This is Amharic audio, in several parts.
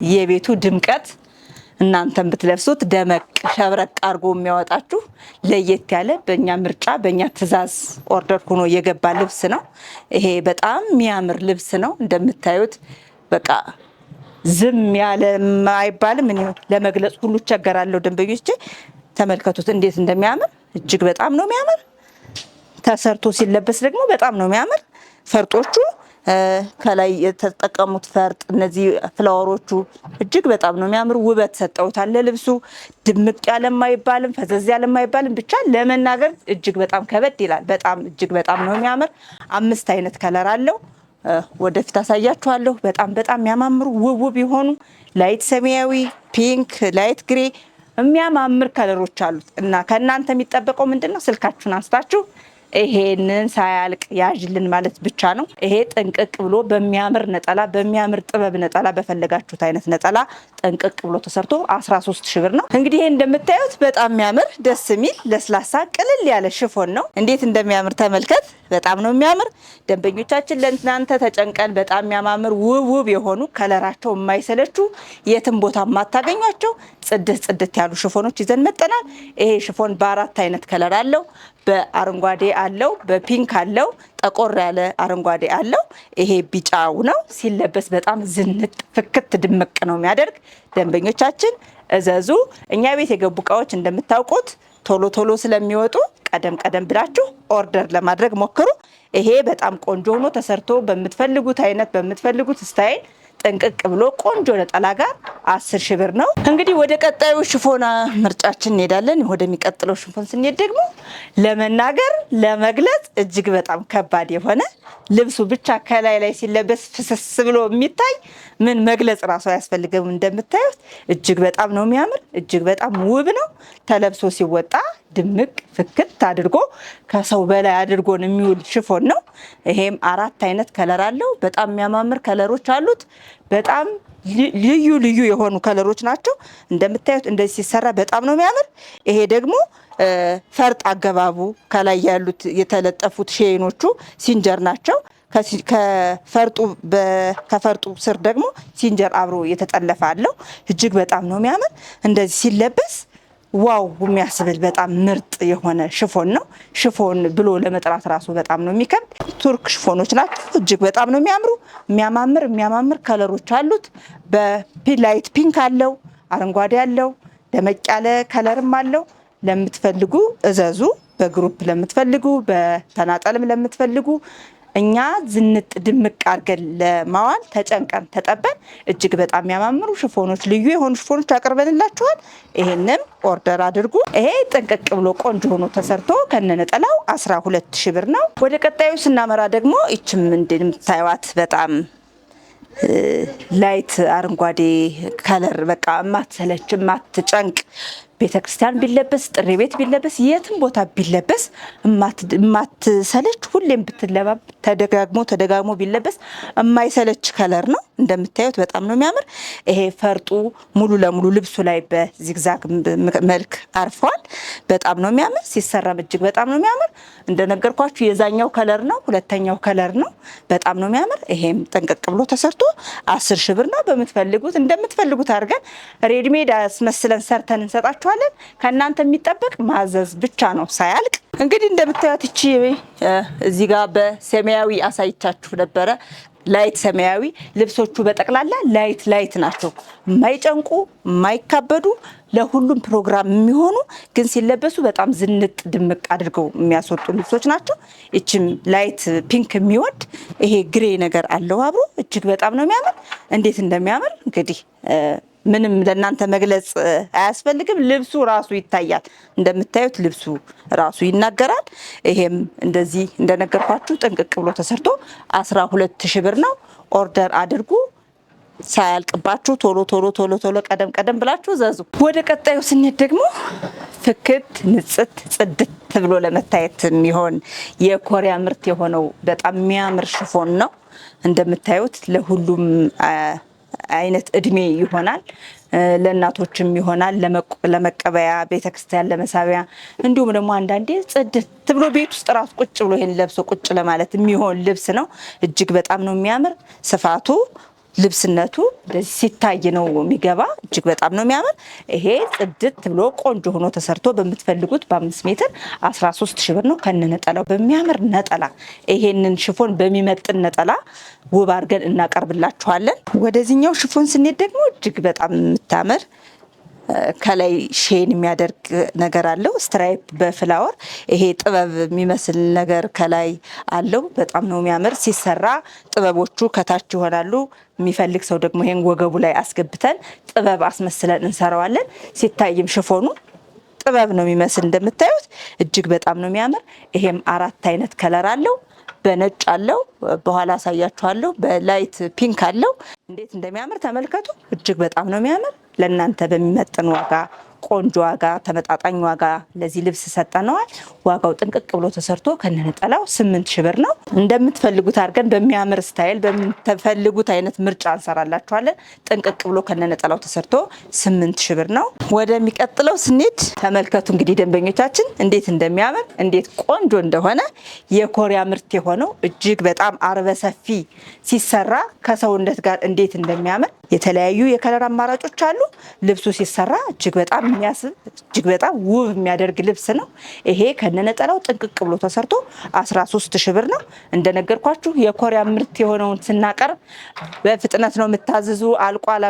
የቤቱ ድምቀት እናንተም ብትለብሱት ደመቅ ሸብረቅ አርጎ የሚያወጣችሁ ለየት ያለ በእኛ ምርጫ በእኛ ትዕዛዝ ኦርደር ሆኖ የገባ ልብስ ነው። ይሄ በጣም የሚያምር ልብስ ነው። እንደምታዩት በቃ ዝም ያለ አይባልም። እኔ ለመግለጽ ሁሉ ቸገራለሁ። ደንበኞቼ ተመልከቱት እንዴት እንደሚያምር እጅግ በጣም ነው የሚያምር። ተሰርቶ ሲለበስ ደግሞ በጣም ነው የሚያምር። ፈርጦቹ ከላይ የተጠቀሙት ፈርጥ እነዚህ ፍላወሮቹ እጅግ በጣም ነው የሚያምሩ። ውበት ሰጠውታል ለልብሱ። ድምቅ ያለም አይባልም፣ ፈዘዝ ያለም አይባልም። ብቻ ለመናገር እጅግ በጣም ከበድ ይላል። በጣም እጅግ በጣም ነው የሚያምር። 5 አይነት ከለር አለው። ወደፊት አሳያችኋለሁ። በጣም በጣም የሚያማምሩ ውብ የሆኑ ላይት ሰማያዊ፣ ፒንክ፣ ላይት ግሬ የሚያማምር ከለሮች አሉት እና ከእናንተ የሚጠበቀው ምንድነው? ስልካችሁን አንስታችሁ ይሄንን ሳያልቅ ያዥልን ማለት ብቻ ነው። ይሄ ጥንቅቅ ብሎ በሚያምር ነጠላ በሚያምር ጥበብ ነጠላ በፈለጋችሁት አይነት ነጠላ ጥንቅቅ ብሎ ተሰርቶ 13 ሺህ ብር ነው። እንግዲህ ይሄ እንደምታዩት በጣም የሚያምር ደስ የሚል ለስላሳ ቅልል ያለ ሽፎን ነው። እንዴት እንደሚያምር ተመልከት። በጣም ነው የሚያምር። ደንበኞቻችን ለእናንተ ተጨንቀን በጣም የሚያማምር ውብ የሆኑ ከለራቸው የማይሰለቹ የትም ቦታ የማታገኟቸው ጽድት ያሉ ሽፎኖች ይዘን መጠናል። ይሄ ሽፎን በ4 አይነት ከለር አለው። በአረንጓዴ አለው፣ በፒንክ አለው፣ ጠቆር ያለ አረንጓዴ አለው። ይሄ ቢጫው ነው። ሲለበስ በጣም ዝንጥ ፍክት ድምቅ ነው የሚያደርግ። ደንበኞቻችን እዘዙ። እኛ ቤት የገቡ እቃዎች እንደምታውቁት ቶሎ ስለሚወጡ ቀደም ብላችሁ ኦርደር ለማድረግ ሞክሩ። ይሄ በጣም ቆንጆ ሆኖ ተሰርቶ በምትፈልጉት አይነት በምትፈልጉት ስታይል ጥንቅቅ ብሎ ቆንጆ ነጠላ ጋር 10 ሺህ ብር ነው። እንግዲህ ወደ ቀጣዩ ሽፎን ምርጫችን እንሄዳለን። ወደሚቀጥለው ሽፎን ስንሄድ ደግሞ ለመናገር ለመግለጽ እጅግ በጣም ከባድ የሆነ ልብሱ ብቻ ከላይ ሲለበስ ፍስስ ብሎ የሚታይ ምን መግለጽ ራሱ አያስፈልግም። እንደምታዩት እጅግ በጣም ነው የሚያምር። እጅግ በጣም ውብ ነው። ተለብሶ ሲወጣ ድምቅ ፍክት አድርጎ ከሰው በላይ አድርጎን የሚውል ሽፎን ነው። ይሄም 4 አይነት ከለር አለው። በጣም የሚያማምር ከለሮች አሉት። በጣም ልዩ የሆኑ ከለሮች ናቸው። እንደምታዩት እንደዚህ ሲሰራ በጣም ነው የሚያምር። ይሄ ደግሞ ፈርጥ አገባቡ ከላይ ያሉት የተለጠፉት ሼኖቹ ሲንጀር ናቸው። ከፈርጡ ስር ደግሞ ሲንጀር አብሮ የተጠለፈ አለው። እጅግ በጣም ነው የሚያምር። እንደዚህ ሲለበስ ዋው የሚያስብል በጣም ምርጥ የሆነ ሽፎን ነው። ሽፎን ብሎ ለመጥራት ራሱ በጣም ነው የሚከብድ። ቱርክ ሽፎኖች ናቸው። እጅግ በጣም ነው የሚያምሩ። የሚያማምር ከለሮች አሉት። በላይት ፒንክ አለው፣ አረንጓዴ አለው፣ ደመቅ ያለ ከለርም አለው። ለምትፈልጉ እዘዙ። በግሩፕ ለምትፈልጉ፣ በተናጠልም ለምትፈልጉ እኛ ዝንጥ ድምቅ አድርገን ለማዋል ተጨንቀን ተጠበን እጅግ በጣም የሚያማምሩ ሽፎኖች ልዩ የሆኑ ሽፎኖች አቅርበንላችኋል። ይሄንም ኦርደር አድርጉ። ይሄ ጥንቅቅ ብሎ ቆንጆ ሆኖ ተሰርቶ ከነነጠላው 12 ሺህ ብር ነው። ወደ ቀጣዩ ስናመራ ደግሞ ይችም እንደምታዩት በጣም ላይት አረንጓዴ ከለር በቃ ማትሰለች ማትጨንቅ ቤተክርስቲያን ቢለበስ ጥሪ ቤት ቢለበስ የትም ቦታ ቢለበስ ማትሰለች ሁሌም ብትለባ ተደጋግሞ ቢለበስ የማይሰለች ከለር ነው። እንደምታዩት በጣም ነው የሚያምር። ይሄ ፈርጡ ሙሉ ለሙሉ ልብሱ ላይ በዚግዛግ መልክ አርፏል። በጣም ነው የሚያምር። ሲሰራም እጅግ በጣም ነው የሚያምር። እንደነገርኳችሁ የዛኛው ከለር ነው፣ ሁለተኛው ከለር ነው። በጣም ነው የሚያምር። ይሄም ጥንቅቅ ብሎ ተሰርቶ 10 ሺህ ብር ነው። በምትፈልጉት እንደምትፈልጉት አድርገን ሬድሜድ አስመስለን ሰርተን እንሰጣችኋለን። ከእናንተ የሚጠበቅ ማዘዝ ብቻ ነው ሳያልቅ። እንግዲህ እንደምታዩት እቺ እዚህ ጋር በሰማያዊ አሳይቻችሁ ነበረ። ላይት ሰማያዊ ልብሶቹ በጠቅላላ ላይት ናቸው። የማይጨንቁ የማይካበዱ ለሁሉም ፕሮግራም የሚሆኑ ግን ሲለበሱ በጣም ዝንጥ ድምቅ አድርገው የሚያስወጡ ልብሶች ናቸው። እቺም ላይት ፒንክ የሚወድ ይሄ ግሬ ነገር አለው አብሮ። እጅግ በጣም ነው የሚያምር። እንዴት እንደሚያምር እንግዲህ ምንም ለእናንተ መግለጽ አያስፈልግም። ልብሱ ራሱ ይታያል። እንደምታዩት ልብሱ ራሱ ይናገራል። ይሄም እንደዚህ እንደነገርኳችሁ ጥንቅቅ ብሎ ተሰርቶ 12 ሺህ ብር ነው። ኦርደር አድርጉ ሳያልቅባችሁ ቶሎ ቀደም ብላችሁ ዘዙ። ወደ ቀጣዩ ስንሄድ ደግሞ ፍክት ንጽት ጽድት ብሎ ለመታየት የሚሆን የኮሪያ ምርት የሆነው በጣም የሚያምር ሽፎን ነው። እንደምታዩት ለሁሉም አይነት እድሜ ይሆናል። ለእናቶችም ይሆናል፣ ለመቀበያ ቤተክርስቲያን ለመሳቢያ፣ እንዲሁም ደግሞ አንዳንዴ ጽድት ብሎ ቤት ውስጥ ራሱ ቁጭ ብሎ ይሄን ለብሶ ቁጭ ለማለት የሚሆን ልብስ ነው። እጅግ በጣም ነው የሚያምር። ስፋቱ ልብስነቱ እንደዚህ ሲታይ ነው የሚገባ። እጅግ በጣም ነው የሚያምር። ይሄ ጽድት ብሎ ቆንጆ ሆኖ ተሰርቶ በምትፈልጉት በ5 ሜትር 13 ሺህ ብር ነው ከነነጠላው። በሚያምር ነጠላ ይሄንን ሽፎን በሚመጥን ነጠላ ውብ አድርገን እናቀርብላችኋለን። ወደዚህኛው ሽፎን ስንሄድ ደግሞ እጅግ በጣም የምታምር ከላይ ሼን የሚያደርግ ነገር አለው። ስትራይፕ በፍላወር ይሄ ጥበብ የሚመስል ነገር ከላይ አለው። በጣም ነው የሚያምር። ሲሰራ ጥበቦቹ ከታች ይሆናሉ። የሚፈልግ ሰው ደግሞ ይሄን ወገቡ ላይ አስገብተን ጥበብ አስመስለን እንሰራዋለን። ሲታይም ሽፎኑ ጥበብ ነው የሚመስል እንደምታዩት እጅግ በጣም ነው የሚያምር። ይሄም 4 አይነት ከለር አለው። በነጭ አለው፣ በኋላ አሳያችኋለሁ። በላይት ፒንክ አለው። እንዴት እንደሚያምር ተመልከቱ። እጅግ በጣም ነው የሚያምር። ለእናንተ በሚመጥን ዋጋ፣ ቆንጆ ዋጋ፣ ተመጣጣኝ ዋጋ ለዚህ ልብስ ሰጠነዋል። ዋጋው ጥንቅቅ ብሎ ተሰርቶ ከነነጠላው 8 ሺህ ብር ነው። እንደምትፈልጉት አድርገን በሚያምር ስታይል በምትፈልጉት አይነት ምርጫ እንሰራላችኋለን። ጥንቅቅ ብሎ ከነነጠላው ተሰርቶ 8 ሺህ ብር ነው። ወደሚቀጥለው ስንሄድ ተመልከቱ እንግዲህ ደንበኞቻችን እንዴት እንደሚያምር እንዴት ቆንጆ እንደሆነ የኮሪያ ምርት የሆነው እጅግ በጣም አርበ ሰፊ ሲሰራ ከሰውነት ጋር እንዴት እንደሚያምር የተለያዩ የከለር አማራጮች አሉ። ልብሱ ሲሰራ እጅግ በጣም የሚያስብ እጅግ በጣም ውብ የሚያደርግ ልብስ ነው። ይሄ ከነነጠላው ጥንቅቅ ብሎ ተሰርቶ 13 ሺህ ብር ነው። እንደነገርኳችሁ የኮሪያ ምርት የሆነውን ስናቀርብ በፍጥነት ነው የምታዝዙ። አልቋል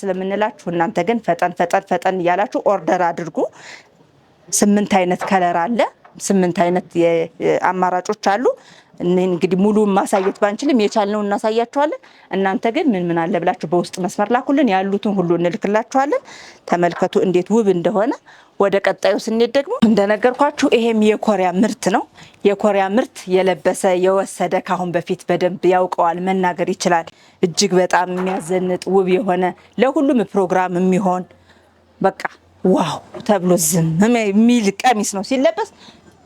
ስለምንላችሁ እናንተ ግን ፈጠን እያላችሁ ኦርደር አድርጉ። 8 አይነት ከለር አለ። 8 አይነት አማራጮች አሉ። እንግዲህ ሙሉ ማሳየት ባንችልም የቻልነው እናሳያችኋለን። እናንተ ግን ምን አለ ብላችሁ በውስጥ መስመር ላኩልን። ያሉትን ሁሉ እንልክላችኋለን። ተመልከቱ እንዴት ውብ እንደሆነ። ወደ ቀጣዩ ስንሄድ ደግሞ እንደነገርኳችሁ ይሄም የኮሪያ ምርት ነው። የኮሪያ ምርት የለበሰ የወሰደ ካሁን በፊት በደንብ ያውቀዋል፣ መናገር ይችላል። እጅግ በጣም የሚያዘንጥ ውብ የሆነ ለሁሉም ፕሮግራም የሚሆን በቃ ዋው ተብሎ ዝም የሚል ቀሚስ ነው ሲለበስ።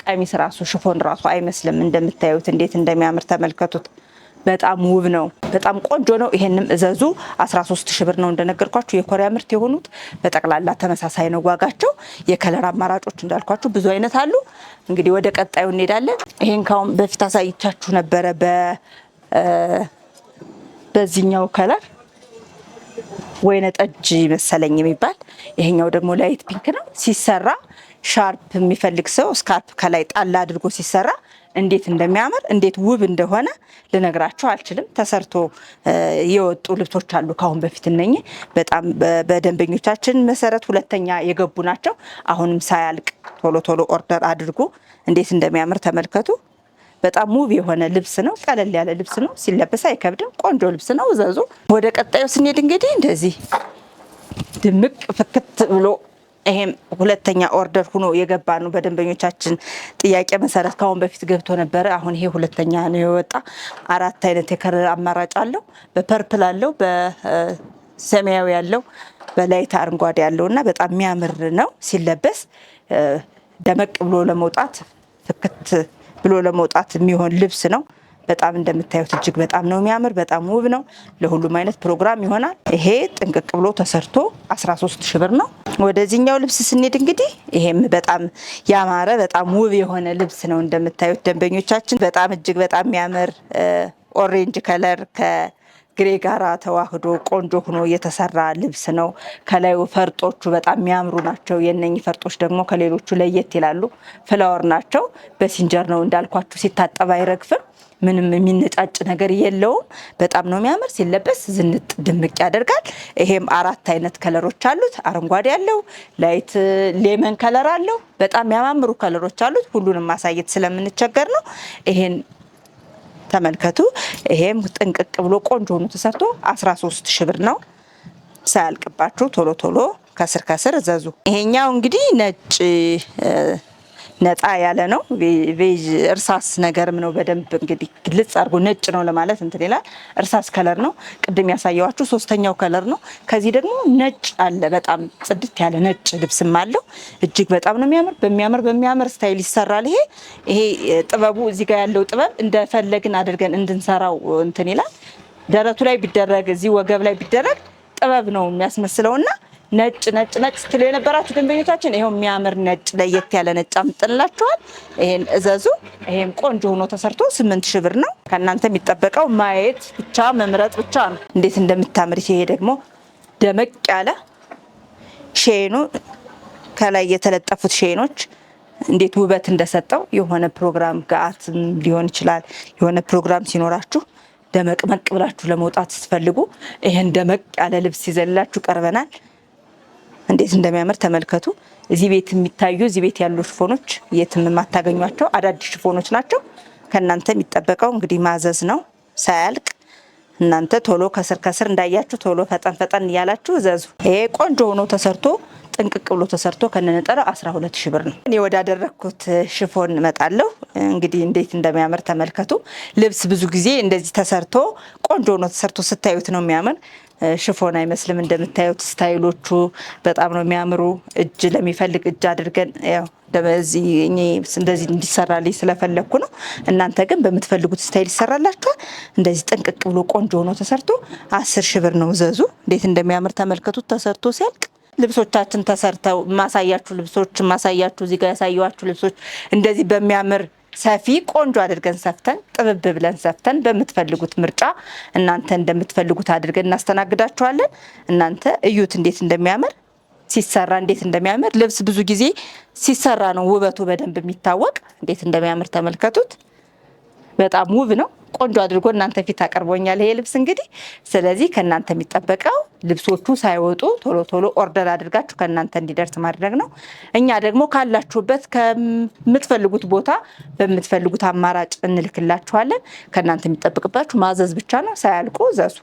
ቀሚስ ራሱ ሽፎን ራሱ አይመስልም። እንደምታዩት እንዴት እንደሚያምር ተመልከቱት። በጣም ውብ ነው። በጣም ቆንጆ ነው። ይሄንም እዘዙ። 13 ሺህ ብር ነው እንደነገርኳችሁ። የኮሪያ ምርት የሆኑት በጠቅላላ ተመሳሳይ ነው ዋጋቸው። የከለር አማራጮች እንዳልኳችሁ ብዙ አይነት አሉ። እንግዲህ ወደ ቀጣዩ እንሄዳለን። ይሄን ካሁን በፊት አሳይቻችሁ ነበረ በዚህኛው ከለር ወይነ ጠጅ መሰለኝ የሚባል። ይሄኛው ደግሞ ላይት ፒንክ ነው። ሲሰራ ሻርፕ የሚፈልግ ሰው ስካርፕ ከላይ ጣል አድርጎ ሲሰራ እንዴት እንደሚያምር እንዴት ውብ እንደሆነ ልነግራችሁ አልችልም። ተሰርቶ የወጡ ልብሶች አሉ ካሁን በፊት እነኚህ በጣም በደንበኞቻችን መሰረት ሁለተኛ የገቡ ናቸው። አሁንም ሳያልቅ ቶሎ ኦርደር አድርጉ። እንዴት እንደሚያምር ተመልከቱ። በጣም ውብ የሆነ ልብስ ነው። ቀለል ያለ ልብስ ነው። ሲለበስ አይከብድም። ቆንጆ ልብስ ነው። እዘዙ። ወደ ቀጣዩ ስንሄድ እንግዲህ እንደዚህ ድምቅ ፍክት ብሎ ይሄም ሁለተኛ ኦርደር ሆኖ የገባ ነው። በደንበኞቻችን ጥያቄ መሰረት ካሁን በፊት ገብቶ ነበረ። አሁን ይሄ ሁለተኛ ነው የወጣ። 4 አይነት የከለር አማራጭ አለው። በፐርፕል አለው፣ በሰማያዊ አለው፣ በላይት አረንጓዴ አለው እና በጣም የሚያምር ነው። ሲለበስ ደመቅ ብሎ ለመውጣት ፍክት ብሎ ለመውጣት የሚሆን ልብስ ነው። በጣም እንደምታዩት እጅግ በጣም ነው የሚያምር። በጣም ውብ ነው። ለሁሉም አይነት ፕሮግራም ይሆናል። ይሄ ጥንቅቅ ብሎ ተሰርቶ 13 ሺህ ብር ነው። ወደዚህኛው ልብስ ስንሄድ እንግዲህ ይሄም በጣም ያማረ በጣም ውብ የሆነ ልብስ ነው። እንደምታዩት ደንበኞቻችን በጣም እጅግ በጣም የሚያምር ኦሬንጅ ከለር ከግሬ ጋራ ተዋህዶ ቆንጆ ሆኖ የተሰራ ልብስ ነው። ከላዩ ፈርጦቹ በጣም የሚያምሩ ናቸው። የነኚህ ፈርጦች ደግሞ ከሌሎቹ ለየት ይላሉ። ፍላወር ናቸው። በሲንጀር ነው እንዳልኳችሁ። ሲታጠብ አይረግፍም። ምንም የሚነጫጭ ነገር የለውም። በጣም ነው የሚያምር። ሲለበስ ዝንጥ ድምቅ ያደርጋል። ይሄም 4 አይነት ከለሮች አሉት። አረንጓዴ አለው፣ ላይት ሌመን ከለር አለው። በጣም ያማምሩ ከለሮች አሉት። ሁሉንም ማሳየት ስለምንቸገር ነው። ይሄን ተመልከቱ። ይሄም ጥንቅቅ ብሎ ቆንጆ ሆኖ ተሰርቶ 13 ሺህ ብር ነው። ሳያልቅባችሁ ቶሎ ከስር እዘዙ። ይሄኛው እንግዲህ ነጭ ነጣ ያለ ነው። ቬጅ እርሳስ ነገርም ነው። በደንብ እንግዲህ ግልጽ አድርጎ ነጭ ነው ለማለት እንትን ይላል። እርሳስ ከለር ነው። ቅድም ያሳየዋችሁ 3ኛው ከለር ነው። ከዚህ ደግሞ ነጭ አለ። በጣም ጽድት ያለ ነጭ ልብስም አለው። እጅግ በጣም ነው የሚያምር። በሚያምር ስታይል ይሰራል። ይሄ ጥበቡ እዚህ ጋር ያለው ጥበብ እንደፈለግን አድርገን እንድንሰራው እንትን ይላል። ደረቱ ላይ ቢደረግ እዚህ ወገብ ላይ ቢደረግ ጥበብ ነው የሚያስመስለውና ነጭ ነጭ ነጭ ስትሉ የነበራችሁ ደንበኞቻችን ይሄው የሚያምር ነጭ ለየት ያለ ነጭ አምጥንላችኋል። ይሄን እዘዙ። ይሄም ቆንጆ ሆኖ ተሰርቶ 8000 ብር ነው። ከእናንተ የሚጠበቀው ማየት ብቻ መምረጥ ብቻ ነው። እንዴት እንደምታምር ይሄ ደግሞ ደመቅ ያለ ሼኑ ከላይ የተለጠፉት ሼኖች እንዴት ውበት እንደሰጠው የሆነ ፕሮግራም ጋት ሊሆን ይችላል። የሆነ ፕሮግራም ሲኖራችሁ ደመቅመቅ ብላችሁ ለመውጣት ስትፈልጉ ይሄን ደመቅ ያለ ልብስ ይዘላችሁ ቀርበናል። እንዴት እንደሚያምር ተመልከቱ። እዚህ ቤት የሚታዩ እዚህ ቤት ያሉ ሽፎኖች የትም የማታገኟቸው አዳዲስ ሽፎኖች ናቸው። ከእናንተ የሚጠበቀው እንግዲህ ማዘዝ ነው ሳያልቅ። እናንተ ቶሎ ከስር ከስር እንዳያችሁ ቶሎ ፈጠን ፈጠን እያላችሁ እዘዙ። ይሄ ቆንጆ ሆኖ ተሰርቶ ጥንቅቅ ብሎ ተሰርቶ ከነነጠረ 12000 ብር ነው። እኔ ወዳደረኩት ሽፎን እመጣለሁ። እንግዲህ እንዴት እንደሚያምር ተመልከቱ። ልብስ ብዙ ጊዜ እንደዚህ ተሰርቶ ቆንጆ ሆኖ ተሰርቶ ስታዩት ነው የሚያምር። ሽፎን አይመስልም። እንደምታዩት ስታይሎቹ በጣም ነው የሚያምሩ። እጅ ለሚፈልግ እጅ አድርገን ያው እንደዚህ እንዲሰራልኝ ስለፈለኩ ነው። እናንተ ግን በምትፈልጉት ስታይል ይሰራላችኋል። እንደዚህ ጥንቅቅ ብሎ ቆንጆ ሆኖ ተሰርቶ 10000 ብር ነው። ዘዙ። እንዴት እንደሚያምር ተመልከቱት። ተሰርቶ ሲያልቅ ልብሶቻችን ተሰርተው ማሳያችሁ ልብሶች ማሳያችሁ እዚህ ጋር ያሳየዋችሁ ልብሶች እንደዚህ በሚያምር ሰፊ ቆንጆ አድርገን ሰፍተን ጥብብ ብለን ሰፍተን በምትፈልጉት ምርጫ እናንተ እንደምትፈልጉት አድርገን እናስተናግዳችኋለን። እናንተ እዩት እንዴት እንደሚያምር ሲሰራ እንዴት እንደሚያምር። ልብስ ብዙ ጊዜ ሲሰራ ነው ውበቱ በደንብ የሚታወቅ። እንዴት እንደሚያምር ተመልከቱት። በጣም ውብ ነው። ቆንጆ አድርጎ እናንተ ፊት አቀርቦኛል ይሄ ልብስ እንግዲህ። ስለዚህ ከእናንተ የሚጠበቀው ልብሶቹ ሳይወጡ ቶሎ ቶሎ ኦርደር አድርጋችሁ ከእናንተ እንዲደርስ ማድረግ ነው። እኛ ደግሞ ካላችሁበት ከምትፈልጉት ቦታ በምትፈልጉት አማራጭ እንልክላችኋለን። ከእናንተ የሚጠበቅባችሁ ማዘዝ ብቻ ነው። ሳያልቁ ዘዙ።